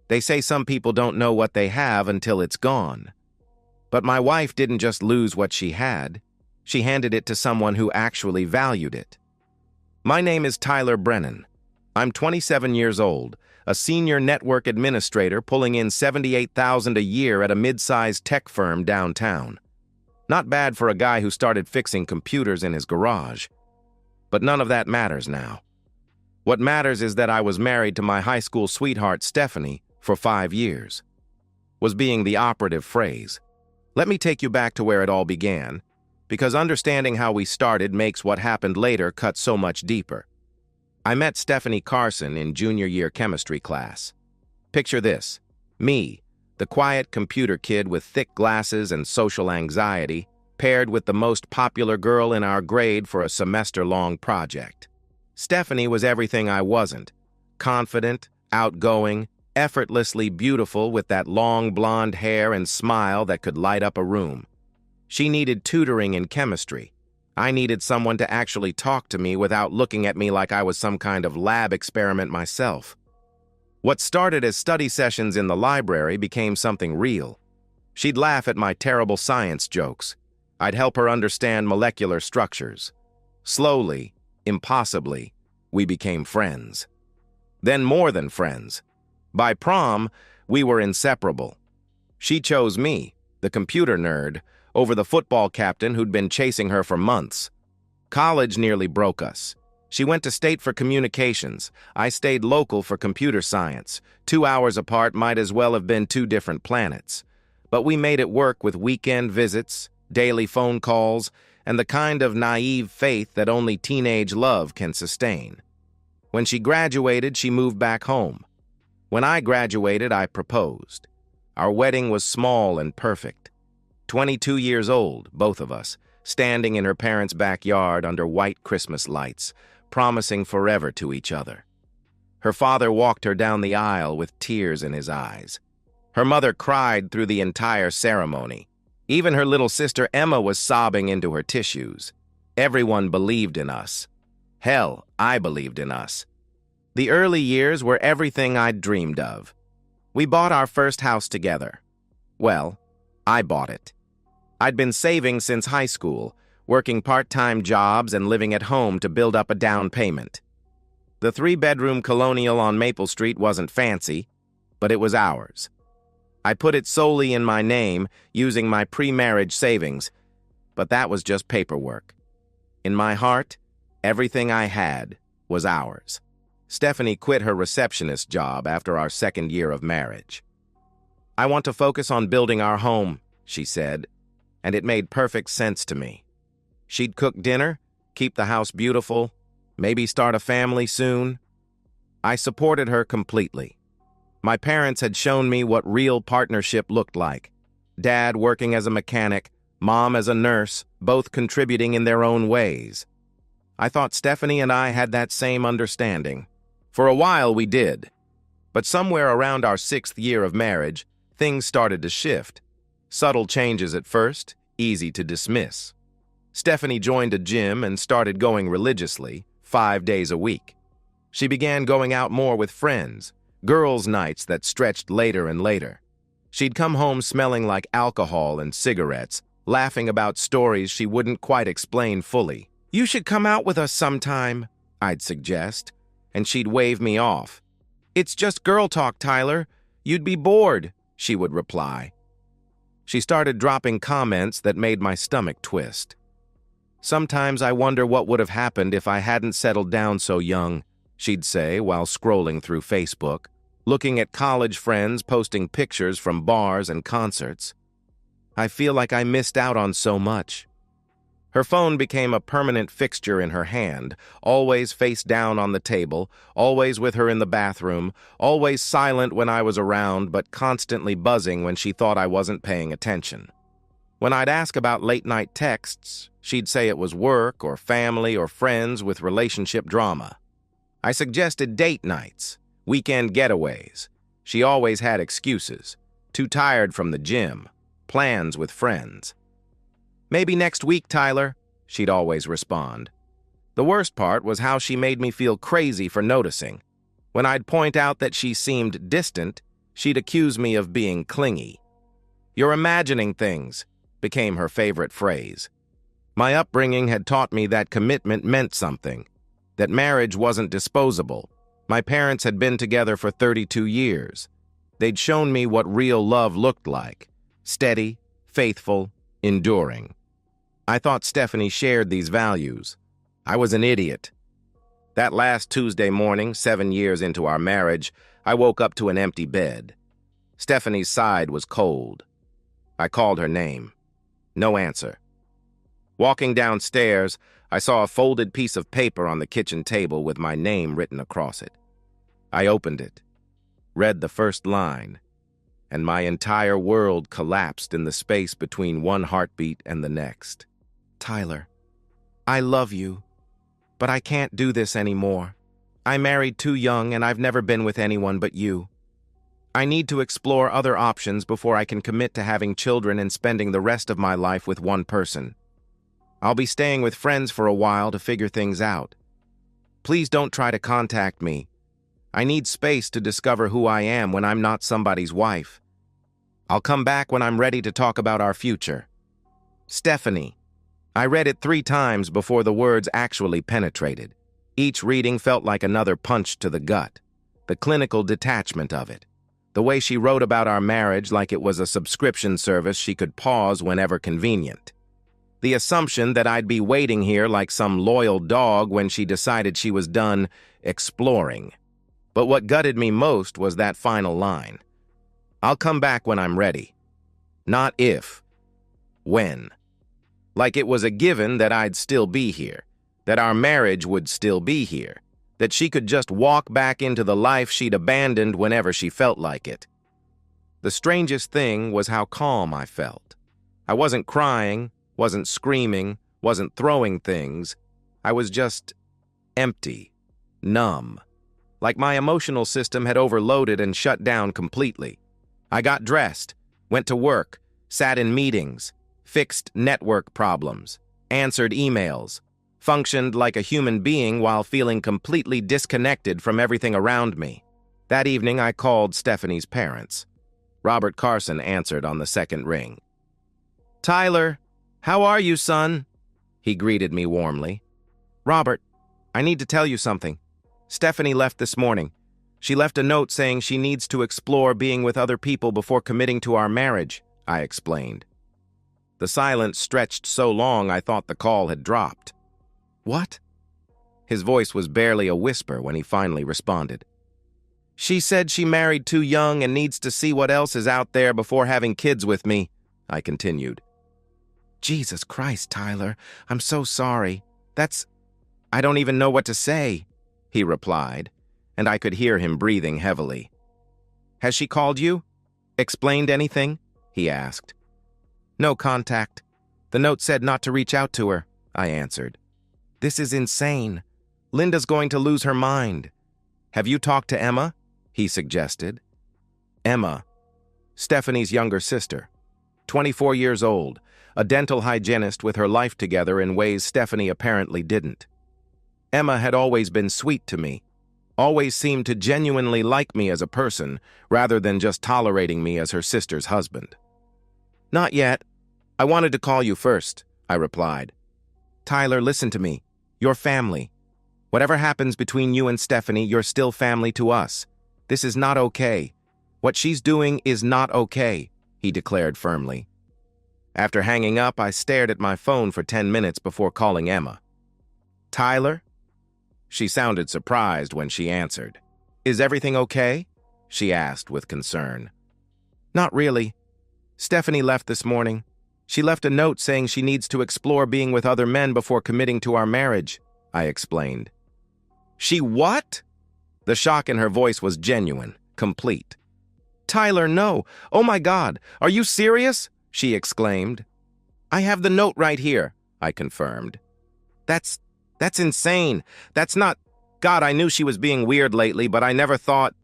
They say some people don't know what they have until it's gone. But my wife didn't just lose what she had. She handed it to someone who actually valued it. My name is Tyler Brennan. I'm 27 years old, a senior network administrator pulling in $78,000 a year at a mid-sized tech firm downtown. Not bad for a guy who started fixing computers in his garage. But none of that matters now. What matters is that I was married to my high school sweetheart, Stephanie, for 5 years. Was being the operative phrase. Let me take you back to where it all began, because understanding how we started makes what happened later cut so much deeper. I met Stephanie Carson in junior year chemistry class. Picture this: me, the quiet computer kid with thick glasses and social anxiety, paired with the most popular girl in our grade for a semester-long project. Stephanie was everything I wasn't: confident, outgoing, effortlessly beautiful with that long blonde hair and smile that could light up a room. She needed tutoring in chemistry. I needed someone to actually talk to me without looking at me like I was some kind of lab experiment myself. What started as study sessions in the library became something real. She'd laugh at my terrible science jokes. I'd help her understand molecular structures. Slowly, impossibly, we became friends. Then more than friends. By prom, we were inseparable. She chose me, the computer nerd, over the football captain who'd been chasing her for months. College nearly broke us. She went to state for communications. I stayed local for computer science. 2 hours apart might as well have been 2 different planets. But we made it work with weekend visits, daily phone calls, and the kind of naive faith that only teenage love can sustain. When she graduated, she moved back home. When I graduated, I proposed. Our wedding was small and perfect. 22 years old, both of us, standing in her parents' backyard under white Christmas lights, promising forever to each other. Her father walked her down the aisle with tears in his eyes. Her mother cried through the entire ceremony. Even her little sister Emma was sobbing into her tissues. Everyone believed in us. Hell, I believed in us. The early years were everything I'd dreamed of. We bought our first house together. Well, I bought it. I'd been saving since high school, working part-time jobs and living at home to build up a down payment. The 3-bedroom colonial on Maple Street wasn't fancy, but it was ours. I put it solely in my name, using my pre-marriage savings, but that was just paperwork. In my heart, everything I had was ours. Stephanie quit her receptionist job after our 2nd year of marriage. "I want to focus on building our home," she said, and it made perfect sense to me. She'd cook dinner, keep the house beautiful, maybe start a family soon. I supported her completely. My parents had shown me what real partnership looked like. Dad working as a mechanic, Mom as a nurse, both contributing in their own ways. I thought Stephanie and I had that same understanding. For a while we did. But somewhere around our 6th year of marriage, things started to shift. Subtle changes at first, easy to dismiss. Stephanie joined a gym and started going religiously, 5 days a week. She began going out more with friends, girls' nights that stretched later and later. She'd come home smelling like alcohol and cigarettes, laughing about stories she wouldn't quite explain fully. "You should come out with us sometime," I'd suggest, and she'd wave me off. "It's just girl talk, Tyler. You'd be bored," she would reply. She started dropping comments that made my stomach twist. "Sometimes I wonder what would have happened if I hadn't settled down so young," she'd say while scrolling through Facebook, looking at college friends posting pictures from bars and concerts. "I feel like I missed out on so much." Her phone became a permanent fixture in her hand, always face down on the table, always with her in the bathroom, always silent when I was around, but constantly buzzing when she thought I wasn't paying attention. When I'd ask about late-night texts, she'd say it was work or family or friends with relationship drama. I suggested date nights, weekend getaways. She always had excuses. Too tired from the gym, plans with friends. "Maybe next week, Tyler," she'd always respond. The worst part was how she made me feel crazy for noticing. When I'd point out that she seemed distant, She'd accuse me of being clingy. "You're imagining things," became her favorite phrase. My upbringing had taught me that commitment meant something, that marriage wasn't disposable. My parents had been together for 32 years. They'd shown me what real love looked like: steady, faithful, enduring. I thought Stephanie shared these values. I was an idiot. That last Tuesday morning, 7 years into our marriage, I woke up to an empty bed. Stephanie's side was cold. I called her name. No answer. Walking downstairs, I saw a folded piece of paper on the kitchen table with my name written across it. I opened it, read the first line, and my entire world collapsed in the space between one heartbeat and the next. "Tyler, I love you, but I can't do this anymore. I married too young and I've never been with anyone but you. I need to explore other options before I can commit to having children and spending the rest of my life with one person. I'll be staying with friends for a while to figure things out. Please don't try to contact me. I need space to discover who I am when I'm not somebody's wife. I'll come back when I'm ready to talk about our future. Stephanie." I read it 3 times before the words actually penetrated. Each reading felt like another punch to the gut. The clinical detachment of it. The way she wrote about our marriage like it was a subscription service she could pause whenever convenient. The assumption that I'd be waiting here like some loyal dog when she decided she was done exploring. But what gutted me most was that final line. "I'll come back when I'm ready." Not if. When. Like it was a given that I'd still be here, that our marriage would still be here, that she could just walk back into the life she'd abandoned whenever she felt like it. The strangest thing was how calm I felt. I wasn't crying, wasn't screaming, wasn't throwing things. I was just empty, numb. Like my emotional system had overloaded and shut down completely. I got dressed, went to work, sat in meetings, fixed network problems, answered emails, functioned like a human being while feeling completely disconnected from everything around me. That evening, I called Stephanie's parents. Robert Carson answered on the second ring. "Tyler, how are you, son?" He greeted me warmly. "Robert, I need to tell you something. Stephanie left this morning. She left a note saying she needs to explore being with other people before committing to our marriage," I explained. The silence stretched so long I thought the call had dropped. "What?" His voice was barely a whisper when he finally responded. "She said she married too young and needs to see what else is out there before having kids with me," I continued. "Jesus Christ, Tyler, I'm so sorry. I don't even know what to say," he replied, and I could hear him breathing heavily. "Has she called you? Explained anything?" he asked. "No contact. The note said not to reach out to her," I answered. "This is insane. Linda's going to lose her mind." "Have you talked to Emma?" he suggested. Emma, Stephanie's younger sister, 24 years old, a dental hygienist with her life together in ways Stephanie apparently didn't. Emma had always been sweet to me, always seemed to genuinely like me as a person, rather than just tolerating me as her sister's husband. "Not yet. I wanted to call you first," I replied. "Tyler, listen to me. You're family. Whatever happens between you and Stephanie, you're still family to us. This is not okay. What she's doing is not okay," he declared firmly. After hanging up, I stared at my phone for 10 minutes before calling Emma. "Tyler?" She sounded surprised when she answered. "Is everything okay?" she asked with concern. "Not really. Stephanie left this morning. She left a note saying she needs to explore being with other men before committing to our marriage," I explained. "She what?" The shock in her voice was genuine, complete. "Tyler, no. Oh my God, are you serious?" she exclaimed. "I have the note right here," I confirmed. That's insane. That's not... God, I knew she was being weird lately, but I never thought..."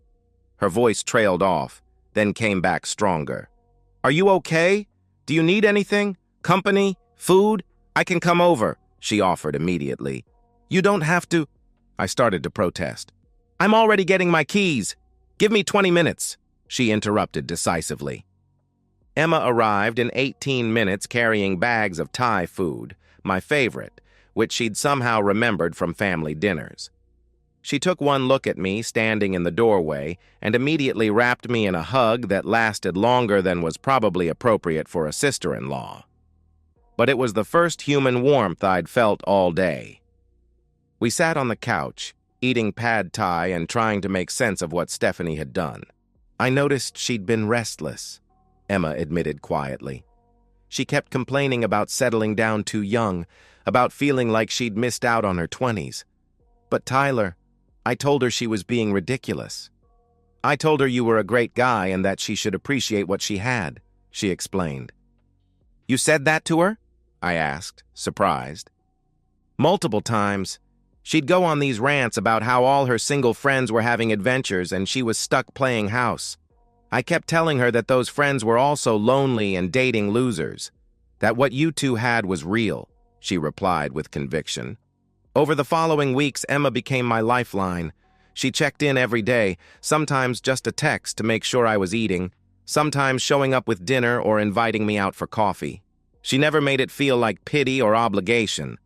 Her voice trailed off, then came back stronger. "Are you okay? Do you need anything? Company? Food? I can come over," she offered immediately. "You don't have to..." I started to protest. "I'm already getting my keys. Give me 20 minutes," she interrupted decisively. Emma arrived in 18 minutes carrying bags of Thai food, my favorite, which she'd somehow remembered from family dinners. She took one look at me standing in the doorway and immediately wrapped me in a hug that lasted longer than was probably appropriate for a sister-in-law. But it was the first human warmth I'd felt all day. We sat on the couch, eating pad thai and trying to make sense of what Stephanie had done. I noticed she'd been restless, Emma admitted quietly. She kept complaining about settling down too young, about feeling like she'd missed out on her 20s. But Tyler, I told her she was being ridiculous. I told her you were a great guy and that she should appreciate what she had, she explained. You said that to her? I asked, surprised. Multiple times. She'd go on these rants about how all her single friends were having adventures and she was stuck playing house. I kept telling her that those friends were also lonely and dating losers, that what you two had was real, she replied with conviction. Over the following weeks, Emma became my lifeline. She checked in every day, sometimes just a text to make sure I was eating, sometimes showing up with dinner or inviting me out for coffee. She never made it feel like pity or obligation.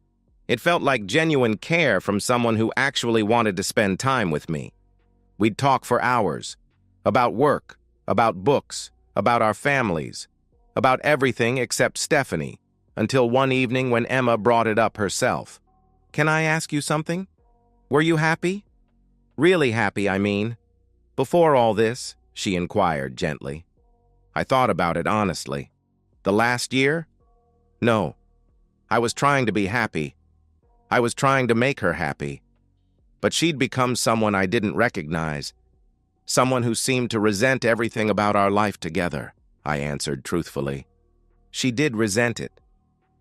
It felt like genuine care from someone who actually wanted to spend time with me. We'd talk for hours, about work, about books, about our families, about everything except Stephanie, until one evening when Emma brought it up herself. Can I ask you something? Were you happy? Really happy, I mean. Before all this, she inquired gently. I thought about it honestly. The last year? No. I was trying to be happy. I was trying to make her happy. But she'd become someone I didn't recognize. Someone who seemed to resent everything about our life together, I answered truthfully. She did resent it.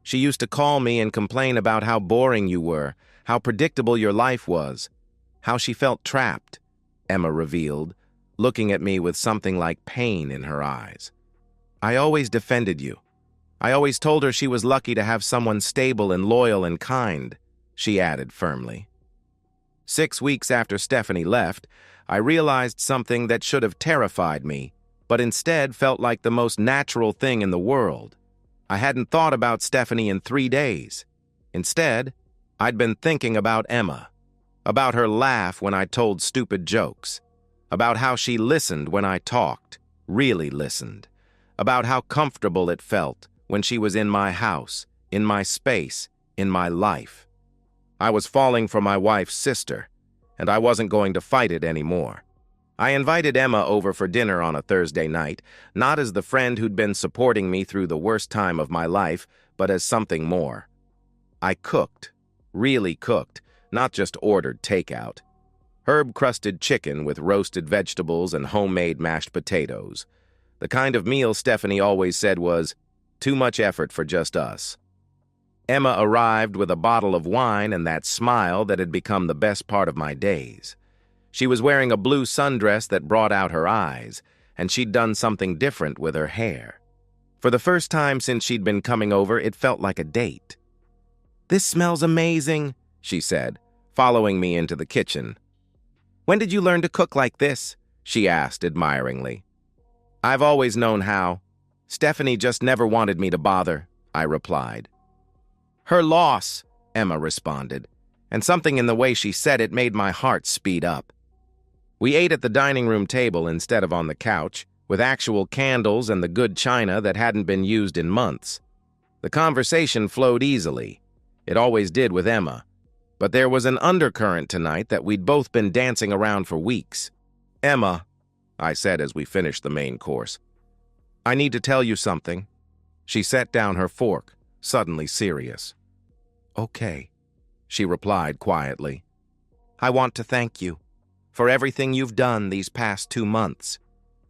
She used to call me and complain about how boring you were, how predictable your life was, how she felt trapped, Emma revealed, looking at me with something like pain in her eyes. I always defended you. I always told her she was lucky to have someone stable and loyal and kind, she added firmly. 6 weeks after Stephanie left, I realized something that should have terrified me, but instead felt like the most natural thing in the world. I hadn't thought about Stephanie in 3 days. Instead, I'd been thinking about Emma, about her laugh when I told stupid jokes, about how she listened when I talked, really listened, about how comfortable it felt when she was in my house, in my space, in my life. I was falling for my wife's sister, and I wasn't going to fight it anymore. I invited Emma over for dinner on a Thursday night, not as the friend who'd been supporting me through the worst time of my life, but as something more. I cooked, really cooked, not just ordered takeout. Herb-crusted chicken with roasted vegetables and homemade mashed potatoes. The kind of meal Stephanie always said was, too much effort for just us. Emma arrived with a bottle of wine and that smile that had become the best part of my days. She was wearing a blue sundress that brought out her eyes, and she'd done something different with her hair. For the first time since she'd been coming over, it felt like a date. "This smells amazing," she said, following me into the kitchen. "When did you learn to cook like this?" she asked admiringly. "I've always known how. Stephanie just never wanted me to bother," I replied. "Her loss," Emma responded, and something in the way she said it made my heart speed up. We ate at the dining room table instead of on the couch, with actual candles and the good china that hadn't been used in months. The conversation flowed easily. It always did with Emma. But there was an undercurrent tonight that we'd both been dancing around for weeks. "Emma," I said as we finished the main course, "I need to tell you something." She set down her fork, suddenly serious. "Okay," she replied quietly. "I want to thank you for everything you've done these past 2 months,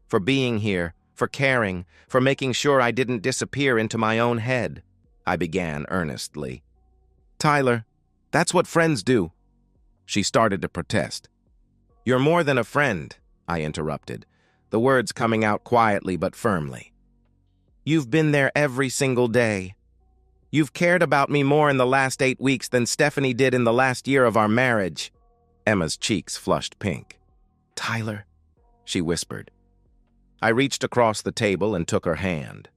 for being here, for caring, for making sure I didn't disappear into my own head," I began earnestly. "Tyler, that's what friends do." She started to protest. "You're more than a friend," I interrupted, the words coming out quietly but firmly. "You've been there every single day. You've cared about me more in the last 8 weeks than Stephanie did in the last year of our marriage." Emma's cheeks flushed pink. "Tyler," she whispered, I reached across the table and took her hand.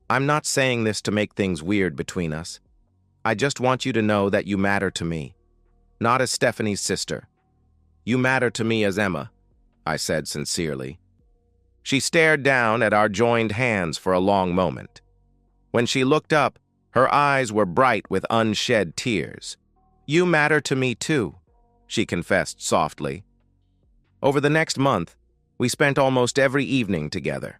I'm not saying this to make things weird between us. I just want you to know that you matter to me, not as Stephanie's sister. You matter to me as Emma, I said sincerely. She stared down at our joined hands for a long moment. When she looked up, her eyes were bright with unshed tears. You matter to me too, she confessed softly. Over the next month, we spent almost every evening together.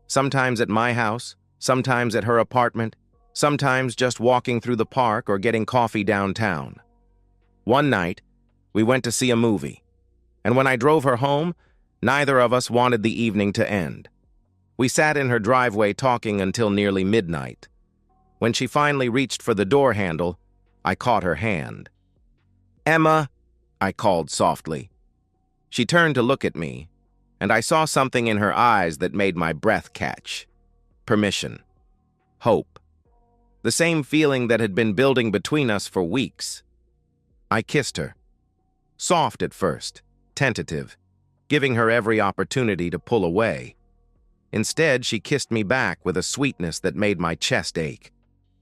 Sometimes at my house, sometimes at her apartment, sometimes just walking through the park or getting coffee downtown. One night, we went to see a movie, and when I drove her home, neither of us wanted the evening to end. We sat in her driveway talking until nearly midnight. When she finally reached for the door handle, I caught her hand. Emma, I called softly. She turned to look at me, and I saw something in her eyes that made my breath catch. Permission. Hope. The same feeling that had been building between us for weeks. I kissed her. Soft at first, tentative, giving her every opportunity to pull away. Instead, she kissed me back with a sweetness that made my chest ache.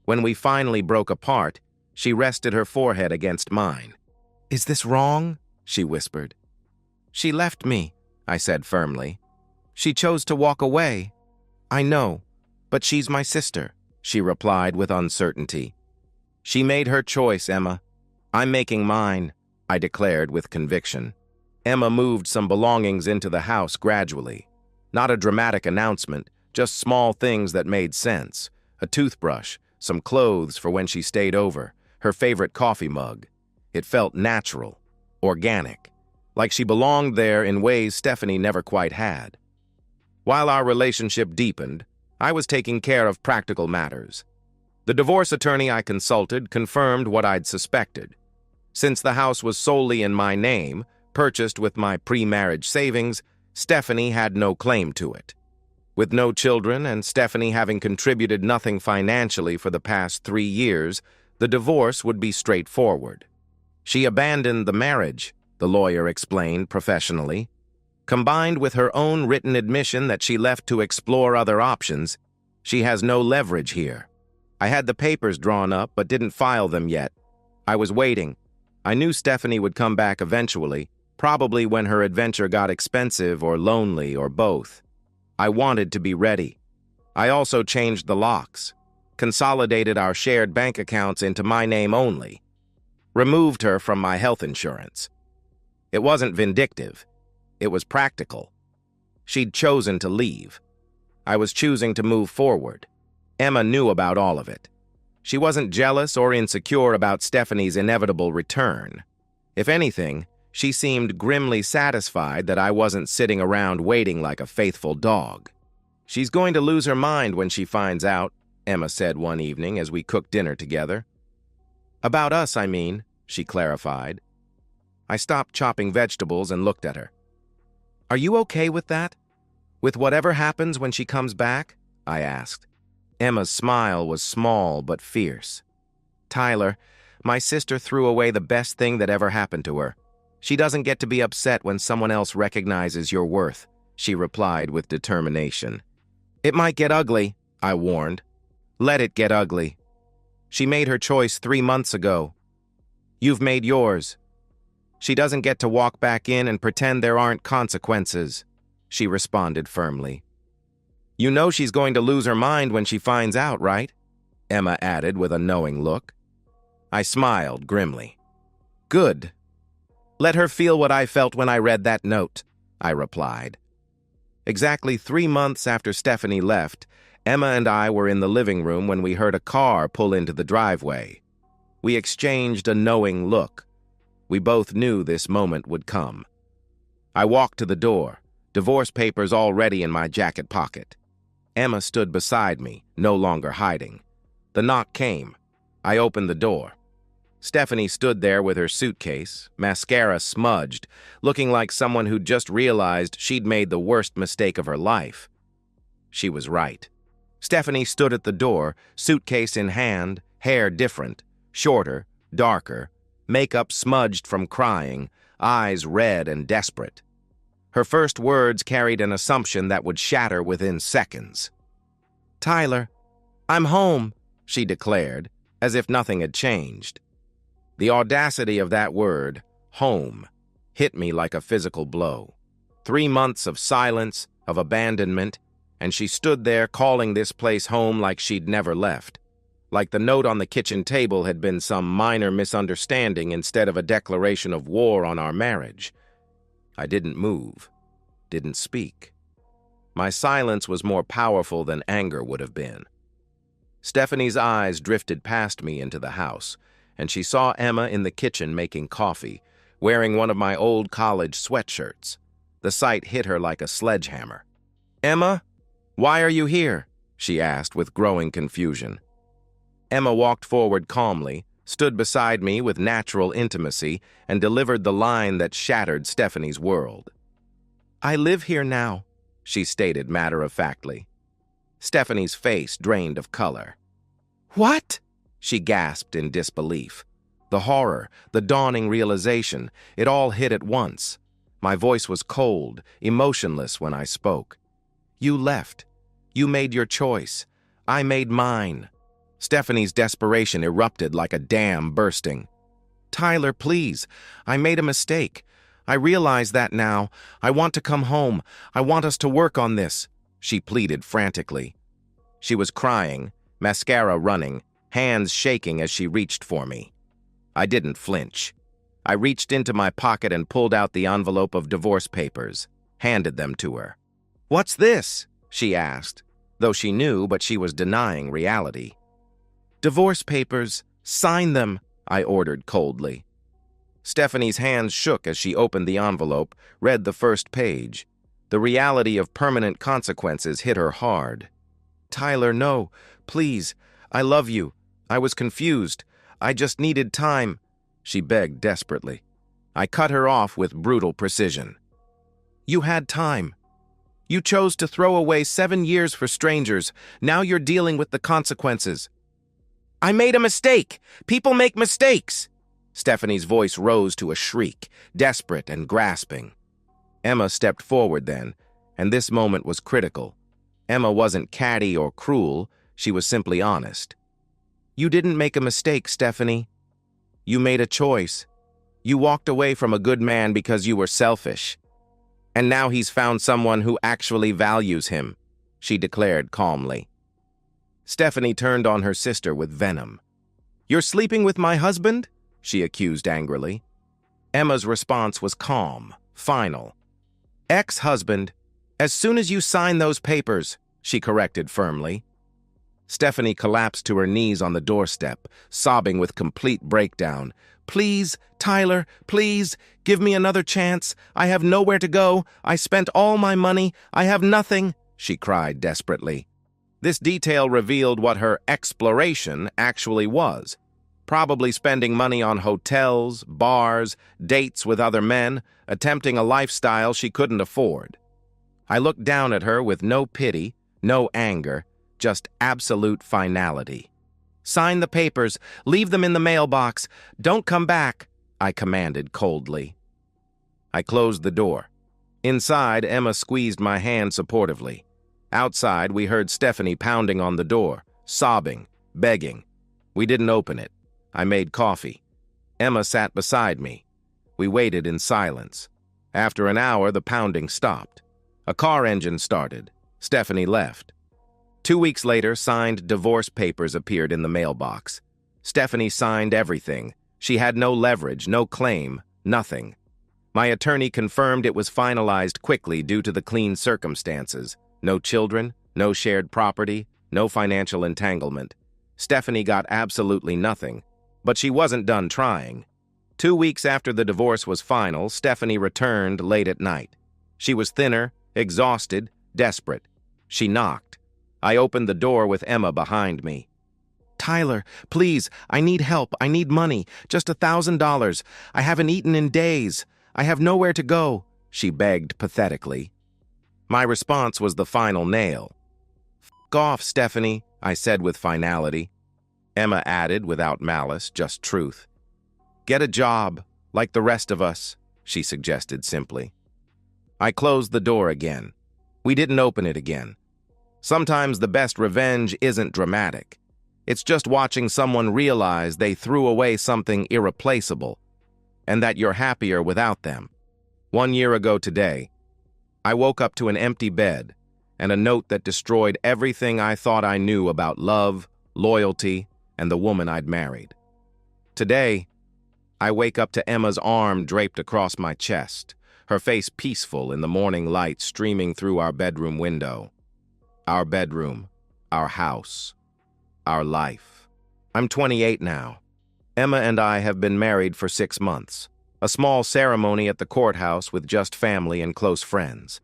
When we finally broke apart, she rested her forehead against mine. Is this wrong? She whispered. She left me, I said firmly. She chose to walk away. I know, but she's my sister, she replied with uncertainty. She made her choice, Emma. I'm making mine, I declared with conviction. Emma moved some belongings into the house gradually. Not a dramatic announcement, just small things that made sense. A toothbrush, some clothes for when she stayed over, her favorite coffee mug. It felt natural, organic, like she belonged there in ways Stephanie never quite had. While our relationship deepened, I was taking care of practical matters. The divorce attorney I consulted confirmed what I'd suspected. Since the house was solely in my name, purchased with my pre-marriage savings, Stephanie had no claim to it. With no children and Stephanie having contributed nothing financially for the past 3 years, the divorce would be straightforward. She abandoned the marriage, the lawyer explained professionally. Combined with her own written admission that she left to explore other options, she has no leverage here. I had the papers drawn up but didn't file them yet. I was waiting. I knew Stephanie would come back eventually, probably when her adventure got expensive or lonely or both. I wanted to be ready. I also changed the locks, consolidated our shared bank accounts into my name only, removed her from my health insurance. It wasn't vindictive. It was practical. She'd chosen to leave. I was choosing to move forward. Emma knew about all of it. She wasn't jealous or insecure about Stephanie's inevitable return. If anything, she seemed grimly satisfied that I wasn't sitting around waiting like a faithful dog. She's going to lose her mind when she finds out, Emma said one evening as we cooked dinner together. About us, I mean, she clarified. I stopped chopping vegetables and looked at her. Are you okay with that? With whatever happens when she comes back? I asked. Emma's smile was small but fierce. Tyler, my sister threw away the best thing that ever happened to her. She doesn't get to be upset when someone else recognizes your worth, she replied with determination. It might get ugly, I warned. Let it get ugly. She made her choice 3 months ago. You've made yours. She doesn't get to walk back in and pretend there aren't consequences, she responded firmly. You know she's going to lose her mind when she finds out, right? Emma added with a knowing look. I smiled grimly. Good. Let her feel what I felt when I read that note, I replied. Exactly 3 months after Stephanie left, Emma and I were in the living room when we heard a car pull into the driveway. We exchanged a knowing look. We both knew this moment would come. I walked to the door, divorce papers already in my jacket pocket. Emma stood beside me, no longer hiding. The knock came. I opened the door. Stephanie stood there with her suitcase, mascara smudged, looking like someone who'd just realized she'd made the worst mistake of her life. She was right. Stephanie stood at the door, suitcase in hand, hair different, shorter, darker, makeup smudged from crying, eyes red and desperate. Her first words carried an assumption that would shatter within seconds. "Tyler, I'm home," she declared, as if nothing had changed. The audacity of that word, home, hit me like a physical blow. 3 months of silence, of abandonment, and she stood there calling this place home like she'd never left. Like the note on the kitchen table had been some minor misunderstanding instead of a declaration of war on our marriage. I didn't move, didn't speak. My silence was more powerful than anger would have been. Stephanie's eyes drifted past me into the house, and she saw Emma in the kitchen making coffee, wearing one of my old college sweatshirts. The sight hit her like a sledgehammer. "Emma, why are you here?" she asked with growing confusion. Emma walked forward calmly, stood beside me with natural intimacy, and delivered the line that shattered Stephanie's world. "I live here now," she stated matter-of-factly. Stephanie's face drained of color. "What?" she gasped in disbelief. The horror, the dawning realization, it all hit at once. My voice was cold, emotionless when I spoke. "You left. You made your choice. I made mine." Stephanie's desperation erupted like a dam bursting. "Tyler, please. I made a mistake. I realize that now. I want to come home. I want us to work on this," she pleaded frantically. She was crying, mascara running, hands shaking as she reached for me. I didn't flinch. I reached into my pocket and pulled out the envelope of divorce papers, handed them to her. "What's this?" she asked, though she knew, but she was denying reality. "Divorce papers. Sign them," I ordered coldly. Stephanie's hands shook as she opened the envelope, read the first page. The reality of permanent consequences hit her hard. "Tyler, no. Please. I love you. I was confused. I just needed time," she begged desperately. I cut her off with brutal precision. "You had time. You chose to throw away 7 years for strangers. Now you're dealing with the consequences." "I made a mistake. People make mistakes." Stephanie's voice rose to a shriek, desperate and grasping. Emma stepped forward then, and this moment was critical. Emma wasn't catty or cruel, she was simply honest. "You didn't make a mistake, Stephanie. You made a choice. You walked away from a good man because you were selfish. And now he's found someone who actually values him," she declared calmly. Stephanie turned on her sister with venom. "You're sleeping with my husband?" she accused angrily. Emma's response was calm, final. "Ex-husband. As soon as you sign those papers," she corrected firmly. Stephanie collapsed to her knees on the doorstep, sobbing with complete breakdown. "Please, Tyler, please, give me another chance. I have nowhere to go. I spent all my money. I have nothing," she cried desperately. This detail revealed what her exploration actually was. Probably spending money on hotels, bars, dates with other men, attempting a lifestyle she couldn't afford. I looked down at her with no pity, no anger, just absolute finality. "Sign the papers. Leave them in the mailbox. Don't come back," I commanded coldly. I closed the door. Inside, Emma squeezed my hand supportively. Outside, we heard Stephanie pounding on the door, sobbing, begging. We didn't open it. I made coffee. Emma sat beside me. We waited in silence. After an hour, the pounding stopped. A car engine started. Stephanie left. 2 weeks later, signed divorce papers appeared in the mailbox. Stephanie signed everything. She had no leverage, no claim, nothing. My attorney confirmed it was finalized quickly due to the clean circumstances. No children, no shared property, no financial entanglement. Stephanie got absolutely nothing, but she wasn't done trying. 2 weeks after the divorce was final, Stephanie returned late at night. She was thinner, exhausted, desperate. She knocked. I opened the door with Emma behind me. "Tyler, please, I need help. I need money. Just $1,000. I haven't eaten in days. I have nowhere to go," she begged pathetically. My response was the final nail. "F off, Stephanie," I said with finality. Emma added without malice, just truth. "Get a job, like the rest of us," she suggested simply. I closed the door again. We didn't open it again. Sometimes the best revenge isn't dramatic. It's just watching someone realize they threw away something irreplaceable, and that you're happier without them. 1 year ago today, I woke up to an empty bed and a note that destroyed everything I thought I knew about love, loyalty, and the woman I'd married. Today, I wake up to Emma's arm draped across my chest, her face peaceful in the morning light streaming through our bedroom window. Our bedroom, our house, our life. I'm 28 now. Emma and I have been married for 6 months. A small ceremony at the courthouse with just family and close friends.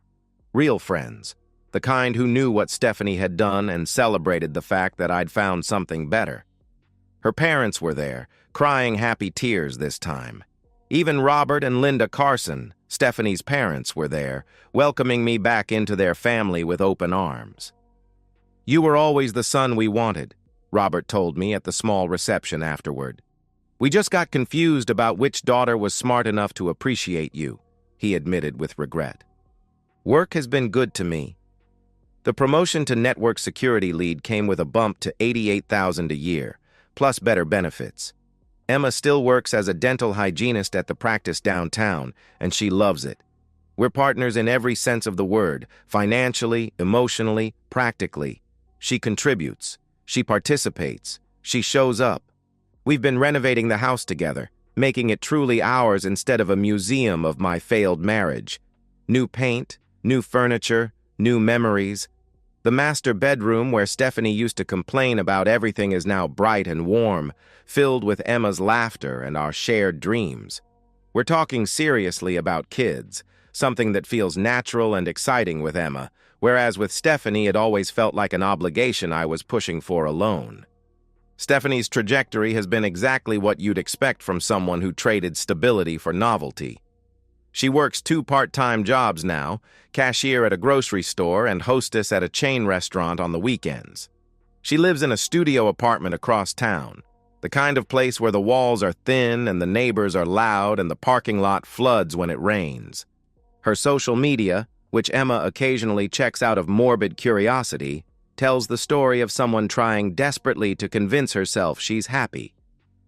Real friends, the kind who knew what Stephanie had done and celebrated the fact that I'd found something better. Her parents were there, crying happy tears this time. Even Robert and Linda Carson, Stephanie's parents, were there, welcoming me back into their family with open arms. "You were always the son we wanted," Robert told me at the small reception afterward. "We just got confused about which daughter was smart enough to appreciate you," he admitted with regret. Work has been good to me. The promotion to network security lead came with a bump to $88,000 a year, plus better benefits. Emma still works as a dental hygienist at the practice downtown, and she loves it. We're partners in every sense of the word, financially, emotionally, practically. She contributes, she participates, she shows up. We've been renovating the house together, making it truly ours instead of a museum of my failed marriage. New paint, new furniture, new memories. The master bedroom where Stephanie used to complain about everything is now bright and warm, filled with Emma's laughter and our shared dreams. We're talking seriously about kids, something that feels natural and exciting with Emma, whereas with Stephanie it always felt like an obligation I was pushing for alone. Stephanie's trajectory has been exactly what you'd expect from someone who traded stability for novelty. She works 2 part-time jobs now, cashier at a grocery store and hostess at a chain restaurant on the weekends. She lives in a studio apartment across town, the kind of place where the walls are thin and the neighbors are loud and the parking lot floods when it rains. Her social media, which Emma occasionally checks out of morbid curiosity, tells the story of someone trying desperately to convince herself she's happy.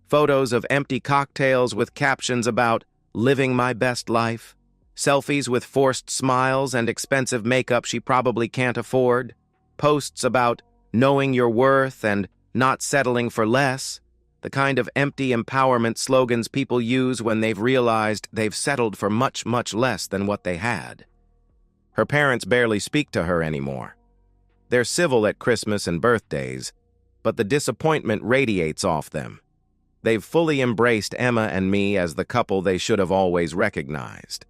Photos of empty cocktails with captions about living my best life, selfies with forced smiles and expensive makeup she probably can't afford, posts about knowing your worth and not settling for less, the kind of empty empowerment slogans people use when they've realized they've settled for much, much less than what they had. Her parents barely speak to her anymore. They're civil at Christmas and birthdays, but the disappointment radiates off them. They've fully embraced Emma and me as the couple they should have always recognized.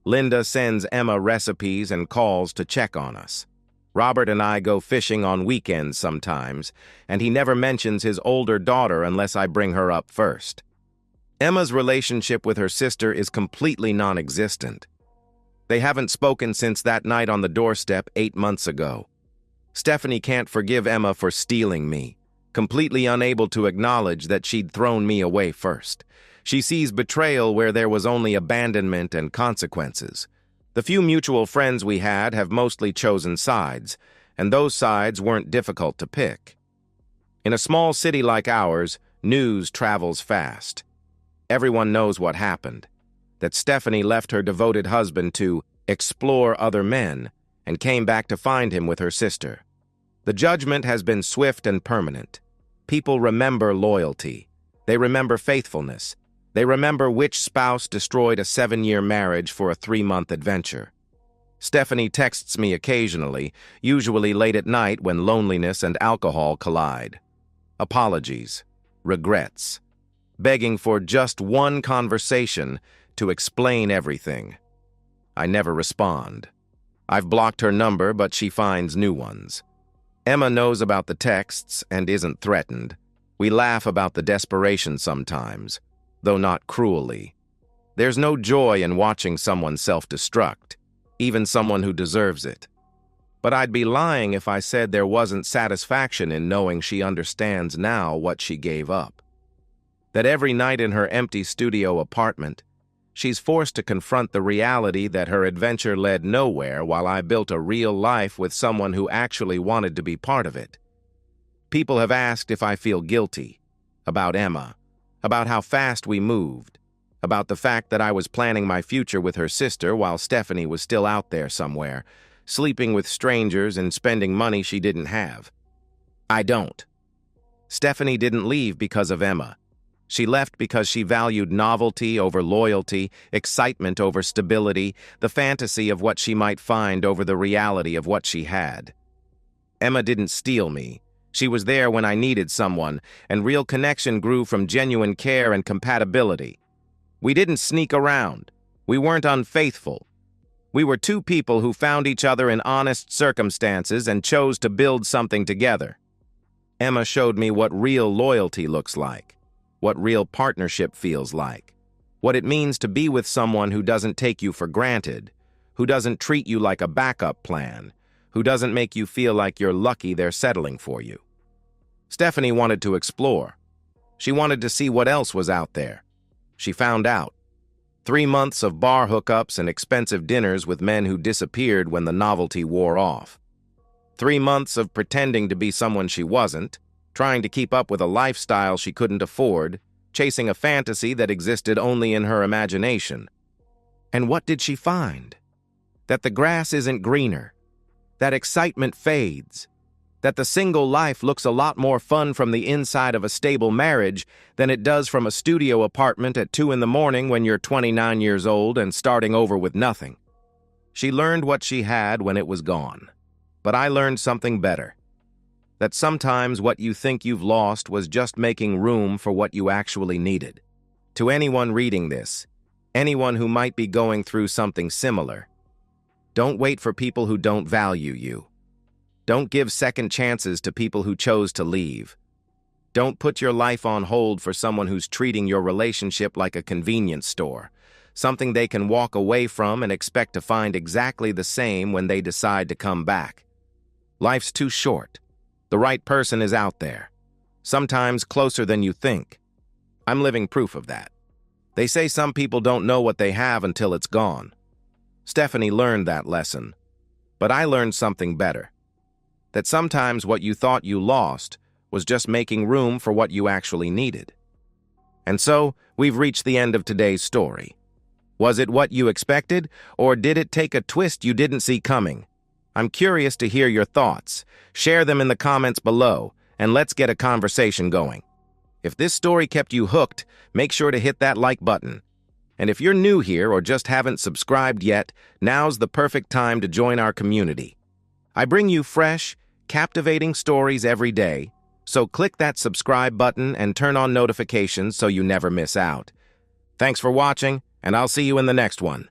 Linda sends Emma recipes and calls to check on us. Robert and I go fishing on weekends sometimes, and he never mentions his older daughter unless I bring her up first. Emma's relationship with her sister is completely non-existent. They haven't spoken since that night on the doorstep 8 months ago. Stephanie can't forgive Emma for stealing me, completely unable to acknowledge that she'd thrown me away first. She sees betrayal where there was only abandonment and consequences. The few mutual friends we had have mostly chosen sides, and those sides weren't difficult to pick. In a small city like ours, news travels fast. Everyone knows what happened, that Stephanie left her devoted husband to explore other men and came back to find him with her sister. The judgment has been swift and permanent. People remember loyalty. They remember faithfulness. They remember which spouse destroyed a 7-year marriage for a 3-month adventure. Stephanie texts me occasionally, usually late at night when loneliness and alcohol collide. Apologies, regrets, begging for just one conversation to explain everything. I never respond. I've blocked her number, but she finds new ones. Emma knows about the texts and isn't threatened. We laugh about the desperation sometimes, though not cruelly. There's no joy in watching someone self-destruct, even someone who deserves it. But I'd be lying if I said there wasn't satisfaction in knowing she understands now what she gave up. That every night in her empty studio apartment, She's forced to confront the reality that her adventure led nowhere while I built a real life with someone who actually wanted to be part of it. People have asked if I feel guilty, about Emma, about how fast we moved, about the fact that I was planning my future with her sister while Stephanie was still out there somewhere, sleeping with strangers and spending money she didn't have. I don't. Stephanie didn't leave because of Emma. She left because she valued novelty over loyalty, excitement over stability, the fantasy of what she might find over the reality of what she had. Emma didn't steal me. She was there when I needed someone, and real connection grew from genuine care and compatibility. We didn't sneak around. We weren't unfaithful. We were two people who found each other in honest circumstances and chose to build something together. Emma showed me what real loyalty looks like, what real partnership feels like, what it means to be with someone who doesn't take you for granted, who doesn't treat you like a backup plan, who doesn't make you feel like you're lucky they're settling for you. Stephanie wanted to explore. She wanted to see what else was out there. She found out. 3 months of bar hookups and expensive dinners with men who disappeared when the novelty wore off. 3 months of pretending to be someone she wasn't, trying to keep up with a lifestyle she couldn't afford, chasing a fantasy that existed only in her imagination. And what did she find? That the grass isn't greener, that excitement fades, that the single life looks a lot more fun from the inside of a stable marriage than it does from a studio apartment at 2 in the morning when you're 29 years old and starting over with nothing. She learned what she had when it was gone. But I learned something better. That sometimes what you think you've lost was just making room for what you actually needed. To anyone reading this, anyone who might be going through something similar, don't wait for people who don't value you. Don't give second chances to people who chose to leave. Don't put your life on hold for someone who's treating your relationship like a convenience store, something they can walk away from and expect to find exactly the same when they decide to come back. Life's too short. The right person is out there, sometimes closer than you think. I'm living proof of that. They say some people don't know what they have until it's gone. Stephanie learned that lesson, but I learned something better. That sometimes what you thought you lost was just making room for what you actually needed. And so, we've reached the end of today's story. Was it what you expected, or did it take a twist you didn't see coming? I'm curious to hear your thoughts. Share them in the comments below, and let's get a conversation going. If this story kept you hooked, make sure to hit that like button. And if you're new here or just haven't subscribed yet, now's the perfect time to join our community. I bring you fresh, captivating stories every day, so click that subscribe button and turn on notifications so you never miss out. Thanks for watching, and I'll see you in the next one.